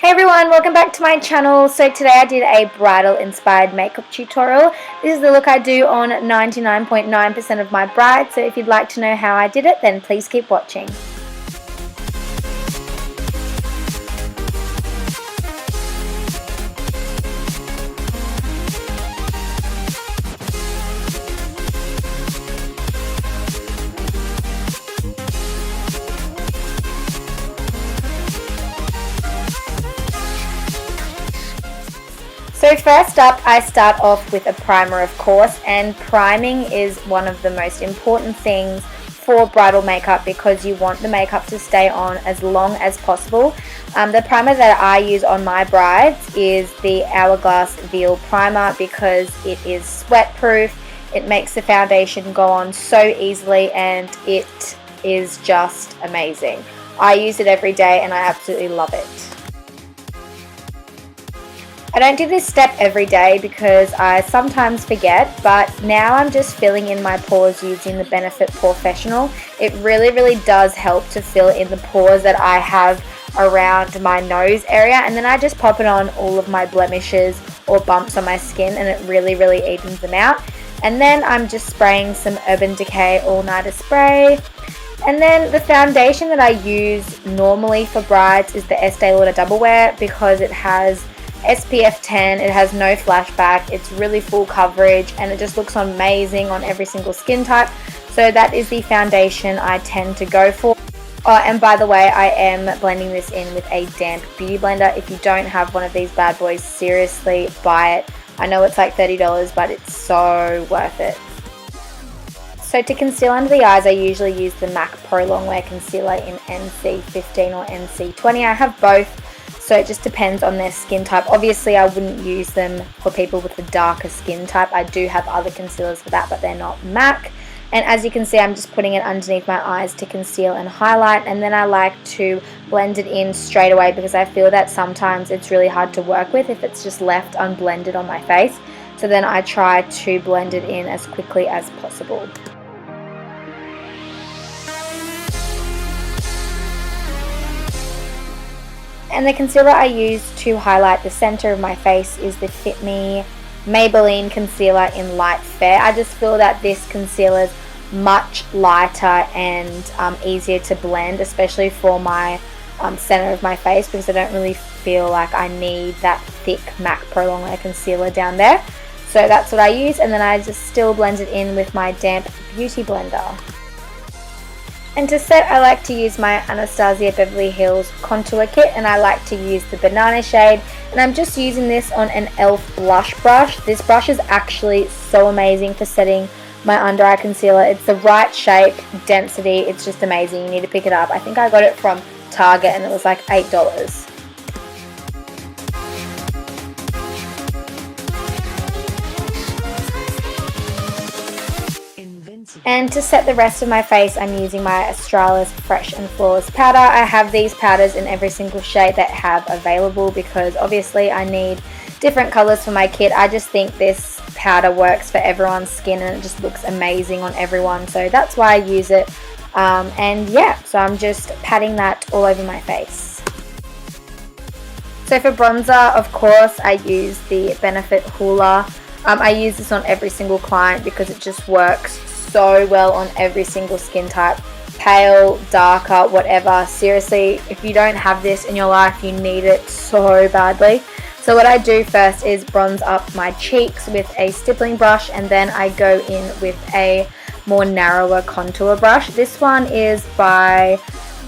Hey everyone, welcome back to my channel. So today I did a bridal inspired makeup tutorial. This is the look I do on 99.9% of my brides, so if you'd like to know how I did it, then please keep watching. So first up, I start off with a primer, of course, and priming is one of the most important things for bridal makeup because you want the makeup to stay on as long as possible. The primer that I use on my brides is the Hourglass Veil Primer because it is sweat proof, it makes the foundation go on so easily, and it is just amazing. I use it every day and I absolutely love it. I don't do this step every day because I sometimes forget, but now I'm just filling in my pores using the Benefit Porefessional. It really does help to fill in the pores that I have around my nose area, and then I just pop it on all of my blemishes or bumps on my skin, and it really evens them out. And then I'm just spraying some Urban Decay All Nighter Spray. And then the foundation that I use normally for brides is the Estee Lauder Double Wear because it has SPF 10, it has no flashback, it's really full coverage, and it just looks amazing on every single skin type. So that is the foundation I tend to go for. Oh, and by the way, I am blending this in with a damp beauty blender. If you don't have one of these bad boys, seriously buy it. I know it's like $30, but it's so worth it. So to conceal under the eyes, I usually use the MAC Prolong Wear Concealer in NC15 or NC20. I have both, so it just depends on their skin type. Obviously, I wouldn't use them for people with a darker skin type. I do have other concealers for that, but they're not MAC. And as you can see, I'm just putting it underneath my eyes to conceal and highlight, and then I like to blend it in straight away because I feel that sometimes it's really hard to work with if it's just left unblended on my face. So then I try to blend it in as quickly as possible. And the concealer I use to highlight the center of my face is the Fit Me Maybelline Concealer in Light Fair. I just feel that this concealer is much lighter and easier to blend, especially for my center of my face, because I don't really feel like I need that thick MAC Prolong Wear Concealer down there. So that's what I use, and then I just still blend it in with my damp beauty blender. And to set, I like to use my Anastasia Beverly Hills contour kit, and I like to use the banana shade, and I'm just using this on an e.l.f. blush brush. This brush is actually so amazing for setting my under eye concealer. It's the right shape, density, it's just amazing. You need to pick it up. I think I got it from Target and it was like $8. And to set the rest of my face, I'm using my Australis Fresh and Flawless powder. I have these powders in every single shade that I have available because obviously I need different colors for my kit. I just think this powder works for everyone's skin and it just looks amazing on everyone. So that's why I use it. And yeah, so I'm just patting that all over my face. So for bronzer, of course, I use the Benefit Hoola. I use this on every single client because it just works so well on every single skin type, pale, darker, whatever. Seriously, if you don't have this in your life, you need it so badly. So what I do first is bronze up my cheeks with a stippling brush, and then I go in with a more narrower contour brush. This one is by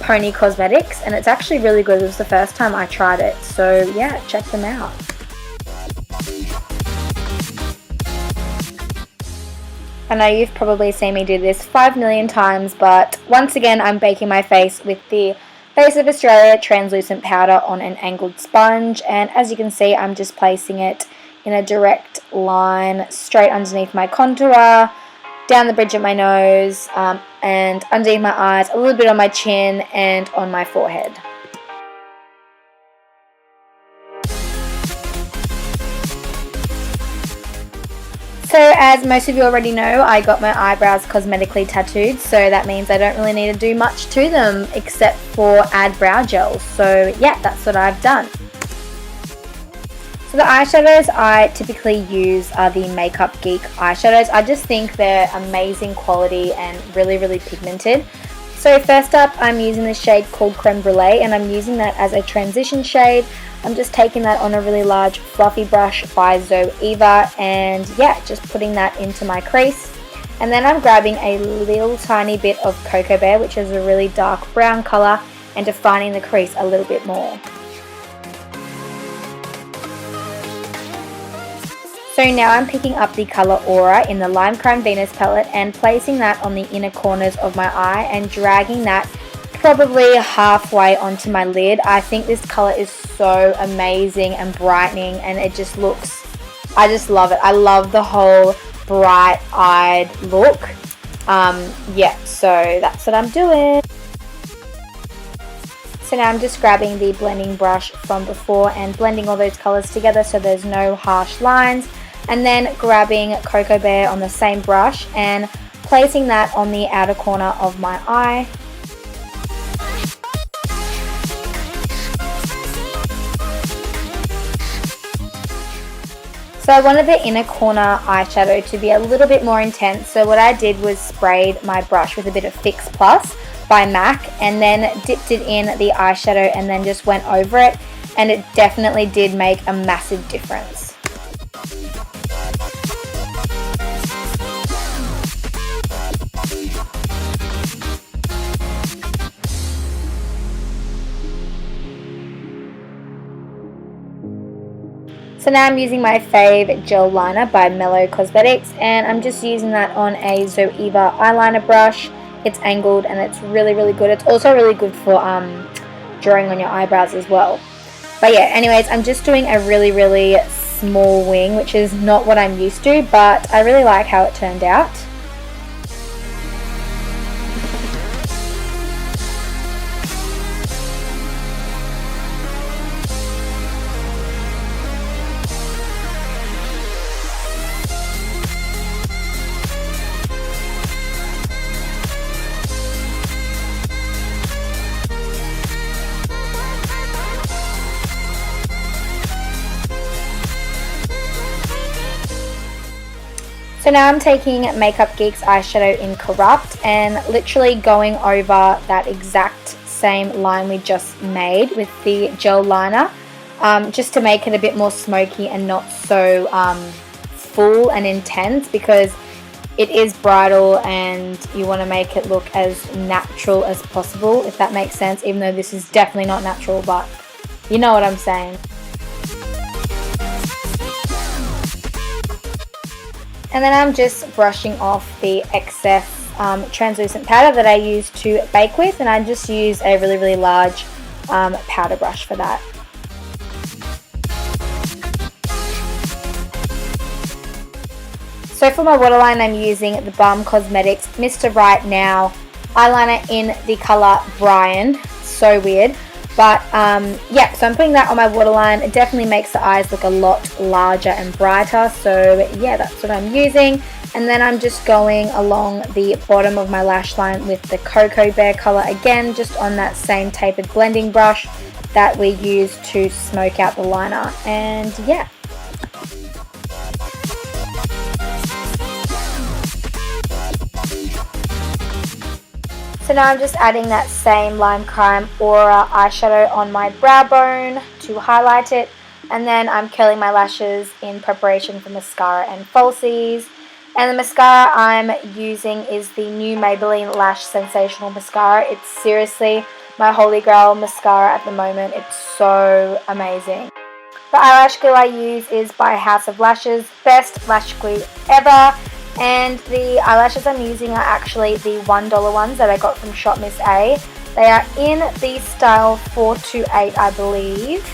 Pony Cosmetics and it's actually really good. It was the first time I tried it, so yeah, check them out. I know you've probably seen me do this 5 million times, but once again I'm baking my face with the Face of Australia translucent powder on an angled sponge, and as you can see I'm just placing it in a direct line straight underneath my contour, down the bridge of my nose, and underneath my eyes, a little bit on my chin and on my forehead. So as most of you already know, I got my eyebrows cosmetically tattooed, so that means I don't really need to do much to them except for add brow gel. So yeah, that's what I've done. So the eyeshadows I typically use are the Makeup Geek eyeshadows. I just think they're amazing quality and really, really pigmented. So first up, I'm using the shade called Creme Brulee, and I'm using that as a transition shade. I'm just taking that on a really large fluffy brush by Zoeva, and yeah, just putting that into my crease. And then I'm grabbing a little tiny bit of Cocoa Bear, which is a really dark brown colour, and defining the crease a little bit more. So now I'm picking up the colour Aura in the Lime Crime Venus palette and placing that on the inner corners of my eye and dragging that probably halfway onto my lid. I think this colour is so amazing and brightening, and it just looks, I just love it. I love the whole bright-eyed look. Yeah, so that's what I'm doing. So now I'm just grabbing the blending brush from before and blending all those colours together so there's no harsh lines. And then grabbing Cocoa Bear on the same brush and placing that on the outer corner of my eye. So I wanted the inner corner eyeshadow to be a little bit more intense, so what I did was sprayed my brush with a bit of Fix Plus by MAC and then dipped it in the eyeshadow and then just went over it, and it definitely did make a massive difference. So now I'm using my fave gel liner by Mellow Cosmetics, and I'm just using that on a Zoeva eyeliner brush. It's angled and it's really, really good. It's also really good for drawing on your eyebrows as well. But yeah, anyways, I'm just doing a really, really small wing, which is not what I'm used to, but I really like how it turned out. So now I'm taking Makeup Geek's eyeshadow in Corrupt and literally going over that exact same line we just made with the gel liner, just to make it a bit more smoky and not so full and intense, because it is bridal and you want to make it look as natural as possible, if that makes sense, even though this is definitely not natural, but you know what I'm saying. And then I'm just brushing off the excess translucent powder that I used to bake with, and I just use a really, really large powder brush for that. So for my waterline, I'm using the Balm Cosmetics Mr. Right Now eyeliner in the colour Brian. So weird. But yeah, so I'm putting that on my waterline. It definitely makes the eyes look a lot larger and brighter. So yeah, that's what I'm using. And then I'm just going along the bottom of my lash line with the Cocoa Bear colour again, just on that same tapered blending brush that we use to smoke out the liner. And yeah. So now I'm just adding that same Lime Crime Aura eyeshadow on my brow bone to highlight it. And then I'm curling my lashes in preparation for mascara and falsies. And the mascara I'm using is the new Maybelline Lash Sensational Mascara. It's seriously my holy grail mascara at the moment. It's so amazing. The eyelash glue I use is by House of Lashes. Best lash glue ever. And the eyelashes I'm using are actually the $1 ones that I got from shopmissa. They are in the style 428, I believe.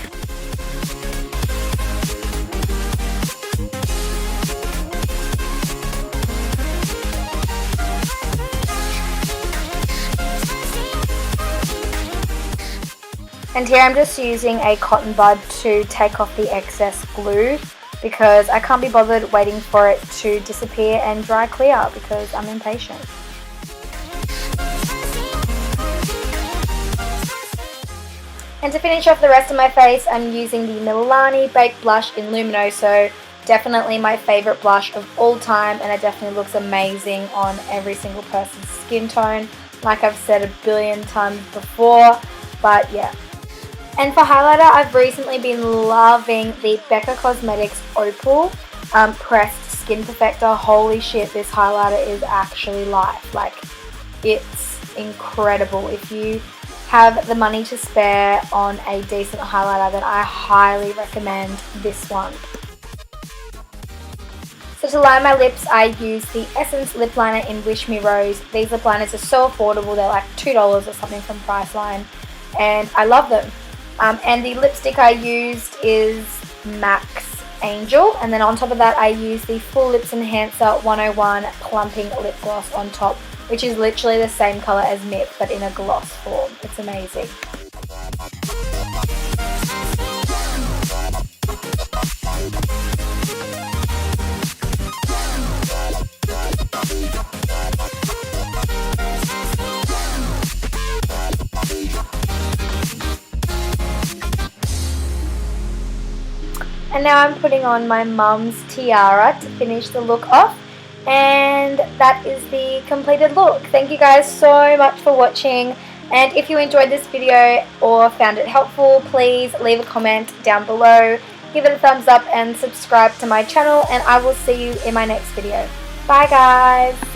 And here I'm just using a cotton bud to take off the excess glue, because I can't be bothered waiting for it to disappear and dry clear because I'm impatient. And to finish off the rest of my face, I'm using the Milani Baked Blush in Luminoso. Definitely my favorite blush of all time, and it definitely looks amazing on every single person's skin tone, like I've said a billion times before, but yeah. And for highlighter, I've recently been loving the Becca Cosmetics Opal Pressed Skin Perfector. Holy shit, this highlighter is actually life. Like, it's incredible. If you have the money to spare on a decent highlighter, then I highly recommend this one. So to line my lips, I use the Essence Lip Liner in Wish Me Rose. These lip liners are so affordable. They're like $2 or something from Priceline, and I love them. And the lipstick I used is MAC's Angel, and then on top of that I use the Fullipsenhancer 101 Plumping Lip Gloss on top, which is literally the same colour as MIP but in a gloss form. It's amazing. And now I'm putting on my mum's tiara to finish the look off. And that is the completed look. Thank you guys so much for watching. And if you enjoyed this video or found it helpful, please leave a comment down below. Give it a thumbs up and subscribe to my channel. And I will see you in my next video. Bye guys.